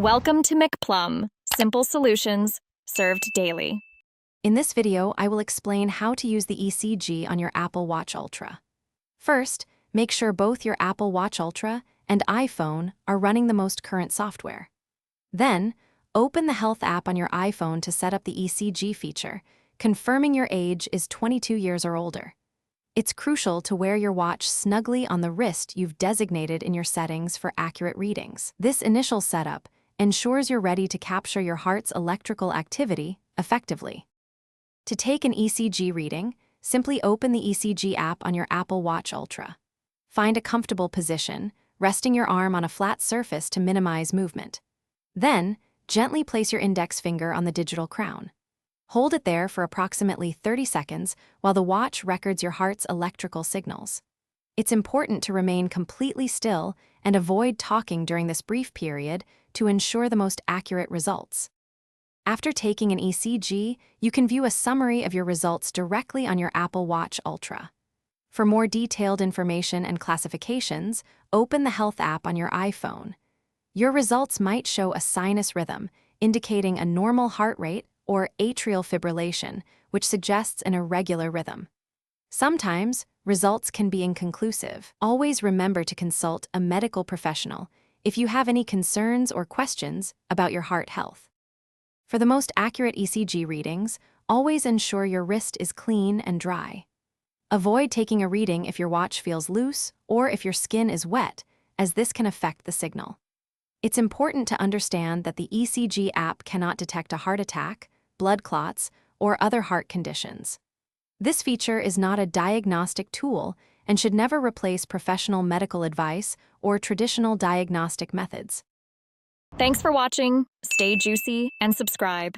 Welcome to McPlum, simple solutions served daily. In this video, I will explain how to use the ECG on your Apple Watch Ultra. First, make sure both your Apple Watch Ultra and iPhone are running the most current software. Then, open the Health app on your iPhone to set up the ECG feature, confirming your age is 22 years or older. It's crucial to wear your watch snugly on the wrist you've designated in your settings for accurate readings. This initial setup ensures you're ready to capture your heart's electrical activity effectively. To take an ECG reading, simply open the ECG app on your Apple Watch Ultra. Find a comfortable position, resting your arm on a flat surface to minimize movement. Then, gently place your index finger on the digital crown. Hold it there for approximately 30 seconds while the watch records your heart's electrical signals. It's important to remain completely still and avoid talking during this brief period to ensure the most accurate results. After taking an ECG, you can view a summary of your results directly on your Apple Watch Ultra. For more detailed information and classifications, open the Health app on your iPhone. Your results might show a sinus rhythm, indicating a normal heart rate, or atrial fibrillation, which suggests an irregular rhythm. Sometimes, results can be inconclusive. Always remember to consult a medical professional if you have any concerns or questions about your heart health. For the most accurate ECG readings, always ensure your wrist is clean and dry. Avoid taking a reading if your watch feels loose or if your skin is wet, as this can affect the signal. It's important to understand that the ECG app cannot detect a heart attack, blood clots, or other heart conditions. This feature is not a diagnostic tool and should never replace professional medical advice or traditional diagnostic methods. Thanks for watching. Stay juicy and subscribe.